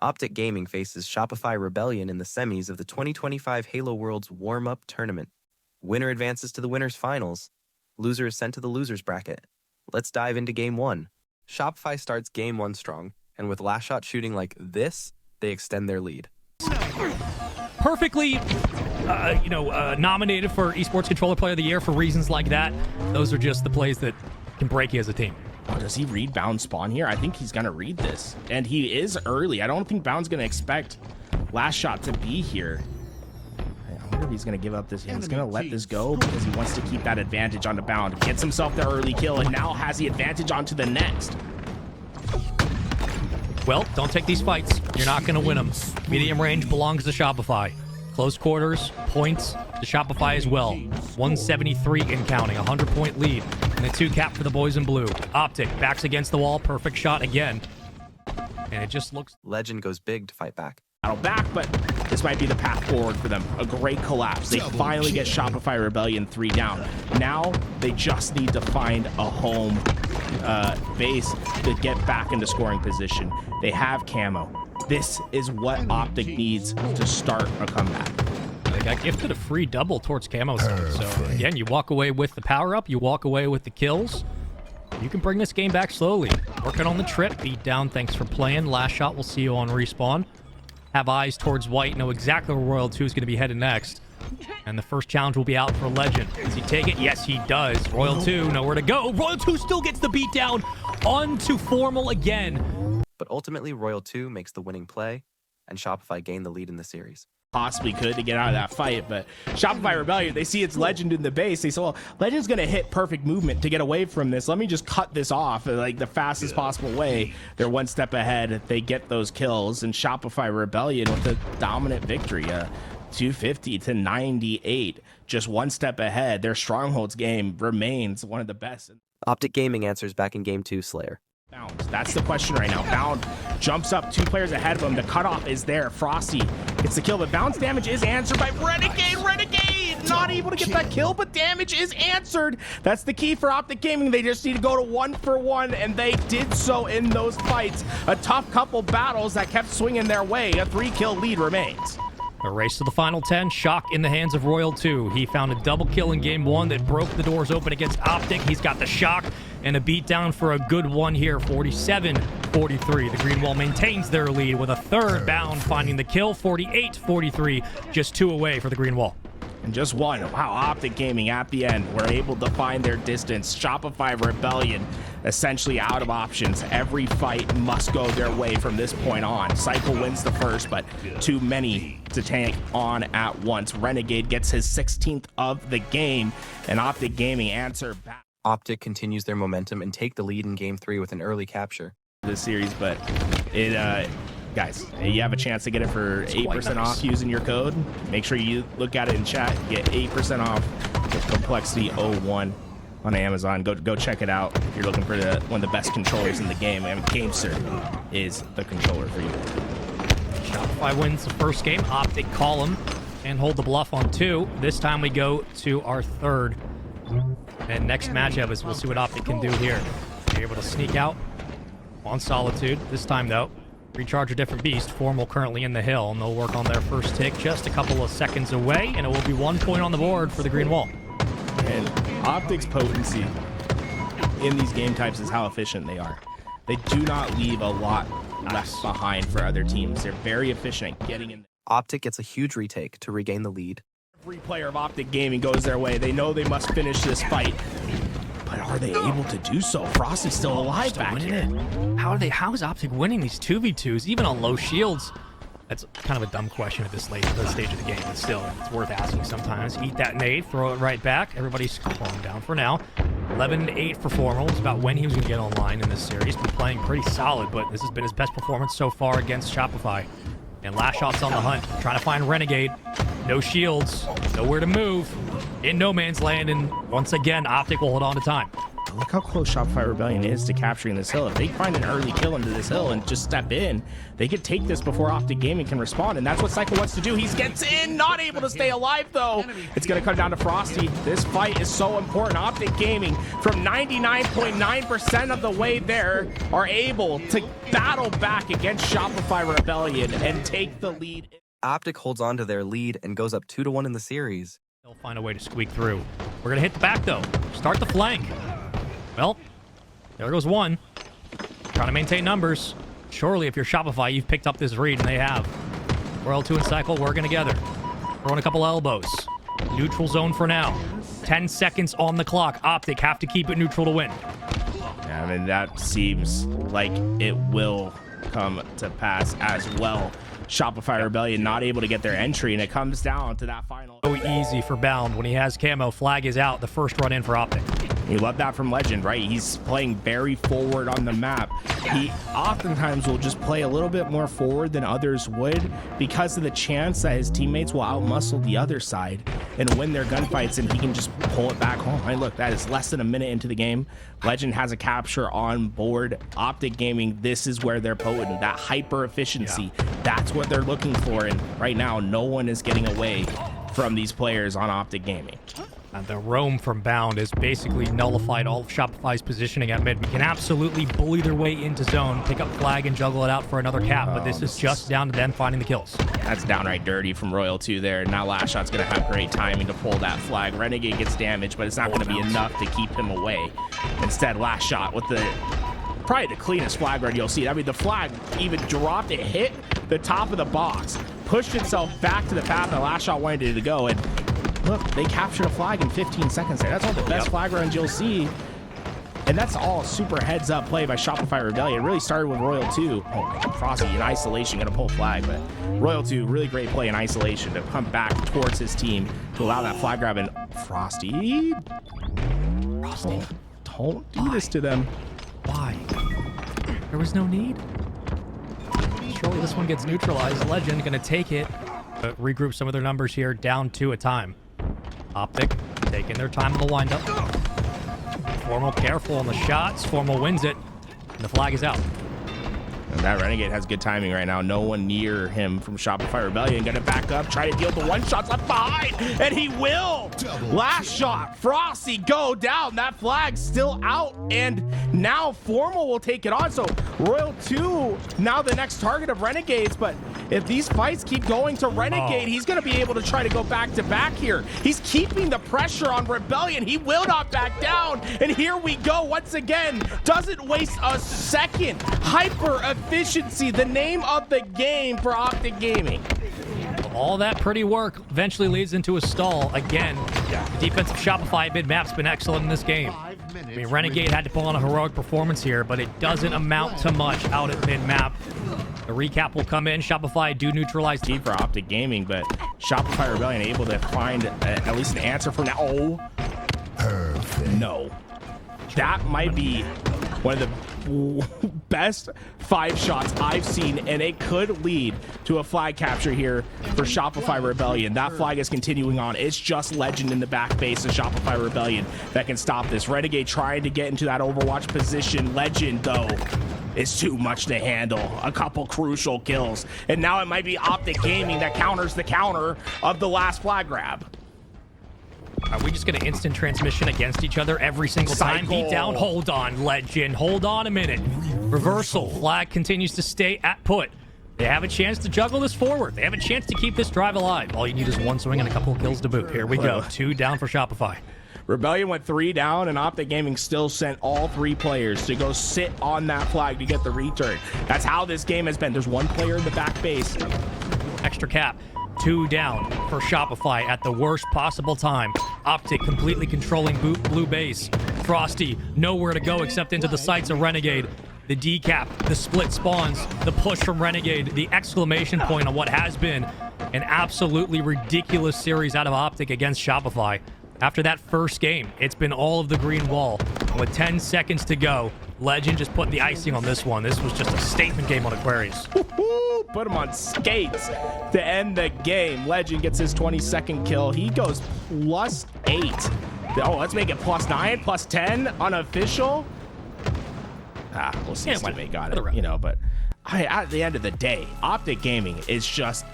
OpTic Gaming faces Shopify Rebellion in the semis of the 2025 Halo Worlds Warmup Tournament. Winner advances to the winners' finals. Loser is sent to the losers bracket. Let's dive into Game 1. Shopify starts Game 1 strong, and with last shot shooting like this, they extend their lead. Perfectly, nominated for Esports Controller Player of the Year for reasons like that. Those are just the plays that can break you as a team. Oh, does he read Bound spawn here? I think he's going to read this. And he is early. I don't think Bound's going to expect last shot to be here. I wonder if he's going to give up this. He's going to let this go because he wants to keep that advantage onto Bound. Gets himself the early kill and now has the advantage onto the next. Well, don't take these fights. You're not going to win them. Medium range belongs to Shopify. Close quarters, points to Shopify as well. 173 and counting, 100-point lead. And a 2 cap for the boys in blue. OpTic backs against the wall, perfect shot again. And it just looks... Legend goes big to fight back. Battle back, but this might be the path forward for them. A great collapse. They finally get Shopify Rebellion 3 down. Now they just need to find a home base to get back into scoring position. They have camo. This is what OpTic needs to start a comeback. They got gifted a free double towards camo zone. So again, you walk away with the power up, you walk away with the kills. You can bring this game back slowly. Working on the trip, beat down, thanks for playing. Last shot, we'll see you on respawn. Have eyes towards white, know exactly where Royal 2 is going to be headed next. And the first challenge will be out for Legend. Does he take it? Yes, he does. Royal 2, nowhere to go. Royal 2 still gets the beat down. On to Formal again. But ultimately, Royal 2 makes the winning play, and Shopify gain the lead in the series. Possibly could to get out of that fight, but Shopify Rebellion, they see it's Legend in the base. They say, well, Legend's going to hit perfect movement to get away from this. Let me just cut this off like the fastest possible way. They're one step ahead. They get those kills, and Shopify Rebellion with a dominant victory. 250 to 98, just one step ahead. Their Strongholds game remains one of the best. OpTic Gaming answers back in Game 2 Slayer. Bound. That's the question right now. Bound jumps up 2 players ahead of him. The cutoff is there. Frosty gets the kill, but Bound's damage is answered by Renegade. Renegade not able to get that kill, but damage is answered. That's the key for OpTic Gaming. They just need to go to 1 for 1, and they did so in those fights. A tough couple battles that kept swinging their way. A 3-kill lead remains. A race to the final 10. Shock in the hands of Royal 2. He found a double kill in Game 1 that broke the doors open against OpTic. He's got the shock and a beatdown for a good one here. 47-43. The Green Wall maintains their lead with a third Bound finding the kill. 48-43. Just 2 away for the Green Wall. And just one. Wow, OpTic Gaming at the end were able to find their distance. Shopify Rebellion essentially out of options. Every fight must go their way from this point on. Cycle wins the first, but too many to tank on at once. Renegade gets his 16th of the game, and OpTic Gaming answer back. OpTic continues their momentum and take the lead in Game 3 with an early capture. This series, but it guys, you have a chance to get it for 8% off using your code. Make sure you look at it in chat. Get 8% off with Complexity 01 on Amazon. Go check it out if you're looking for one of the best controllers in the game. I mean, GameSir is the controller for you. Shopify wins the first game. OpTic call him and hold the bluff on 2. This time we go to our third. And next matchup is we'll see what OpTic can do here. They're able to sneak out on Solitude. This time, though, recharge a different beast. Formal currently in the hill, and they'll work on their first tick just a couple of seconds away, and it will be 1 point on the board for the Green Wall. And OpTic's potency in these game types is how efficient they are. They do not leave a lot left behind for other teams. They're very efficient at getting in. OpTic gets a huge retake to regain the lead. Every player of OpTic Gaming goes their way. They know they must finish this fight. But are they able to do so? Frosty's still alive back here. How is OpTic winning these 2v2s, even on low shields? That's kind of a dumb question at this stage of the game, but still, it's worth asking sometimes. Eat that nade, throw it right back. Everybody's calming down for now. 11-8 for Formal. It's about when he was going to get online in this series. Been playing pretty solid, but this has been his best performance so far against Shopify. And last shot's on the hunt, trying to find Renegade. No shields, nowhere to move. In no man's land, and once again, OpTic will hold on to time. Look how close Shopify Rebellion is to capturing this hill. If they find an early kill into this hill and just step in, they could take this before OpTic Gaming can respond, and that's what Cycle wants to do. He gets in, not able to stay alive though. It's going to come down to Frosty. This fight is so important. OpTic Gaming, from 99.9% of the way there, are able to battle back against Shopify Rebellion and take the lead. OpTic holds on to their lead and goes up 2-1 in the series. They'll find a way to squeak through. We're going to hit the back, though. Start the flank. Well, there goes one. Trying to maintain numbers. Surely, if you're Shopify, you've picked up this read, and they have. Royal 2 and Cycle working together. Throwing a couple elbows. Neutral zone for now. 10 seconds on the clock. OpTic have to keep it neutral to win. Yeah, I mean, that seems like it will come to pass as well. Shopify Rebellion not able to get their entry, and it comes down to that final. So easy for Bound. When he has camo, flag is out. The first run in for OpTic. You love that from Legend, right? He's playing very forward on the map. He oftentimes will just play a little bit more forward than others would because of the chance that his teammates will outmuscle the other side and win their gunfights, and he can just pull it back home. Right, look, that is less than a minute into the game. Legend has a capture on board. OpTic Gaming, this is where they're potent. That hyper efficiency, that's what they're looking for, and right now, no one is getting away from these players on OpTic Gaming. And the roam from Bound is basically nullified all of Shopify's positioning at mid. We can absolutely bully their way into zone, pick up flag, and juggle it out for another cap, but this is just down to them finding the kills. That's downright dirty from Royal 2 there. Now Last Shot's going to have great timing to pull that flag. Renegade gets damaged, but it's not going to be enough to keep him away. Instead, Last Shot with probably the cleanest flag run you'll see. I mean, the flag even dropped, it hit the top of the box, pushed itself back to the path that Last Shot wanted it to go, and look, they captured a flag in 15 seconds there. That's one of the best flag runs you'll see. And that's all super heads-up play by Shopify Rebellion. It really started with Royal 2. Oh, Frosty in isolation going to pull flag, but Royal 2, really great play in isolation to come back towards his team to allow that flag grab. And Frosty. Don't do this to them. Why? There was no need. Surely this one gets neutralized. Legend going to take it. Regroup some of their numbers here, down 2 a time. OpTic taking their time on the windup. Formal careful on the shots. Formal wins it. And the flag is out. And that Renegade has good timing right now. No one near him from Shopify Rebellion. Gonna back up, try to deal the one shots left behind, and he will. Last shot, Frosty go down. That flag's still out, and now Formal will take it on. So Royal 2 now the next target of Renegades, but if these fights keep going to Renegade, he's gonna be able to try to go back to back here. He's keeping the pressure on Rebellion. He will not back down, and here we go once again. Doesn't waste a second. Hyper efficiency, the name of the game for OpTic Gaming. All that pretty work eventually leads into a stall. Again, the defensive Shopify mid-map's been excellent in this game. I mean, Renegade had to pull on a heroic performance here, but it doesn't amount to much out at mid-map. The recap will come in. Shopify do neutralize T for OpTic Gaming, but Shopify Rebellion able to find at least an answer for now. Oh, no. That might be one of the best 5 shots I've seen, and it could lead to a flag capture here for Shopify Rebellion. That flag is continuing on. It's just Legend in the back base of Shopify Rebellion that can stop this. Renegade trying to get into that Overwatch position. Legend, though, is too much to handle. A couple crucial kills, and now it might be OpTic Gaming that counters the counter of the last flag grab. Are we just going to instant transmission against each other every single time? Beat down, hold on, Legend. Hold on a minute. Reversal. Flag continues to stay at put. They have a chance to juggle this forward. They have a chance to keep this drive alive. All you need is one swing and a couple of kills to boot. Here we go. 2 down for Shopify. Rebellion went 3 down, and OpTic Gaming still sent all 3 players to go sit on that flag to get the return. That's how this game has been. There's one player in the back base. Extra cap. 2 down for Shopify at the worst possible time. OpTic completely controlling blue base. Frosty nowhere to go except into the sights of Renegade. The decap, the split spawns, the push from Renegade, the exclamation point on what has been an absolutely ridiculous series out of OpTic against Shopify. After that first game, it's been all of the green wall. And with 10 seconds to go, Legend just put the icing on this one. This was just a statement game on Enquiries. Put him on skates to end the game. Legend gets his 22nd kill. He goes +8 Oh, let's make it +9, +10, unofficial. We'll see. Yeah, Teammate got for the it, round. you know, but at the end of the day, OpTic Gaming is just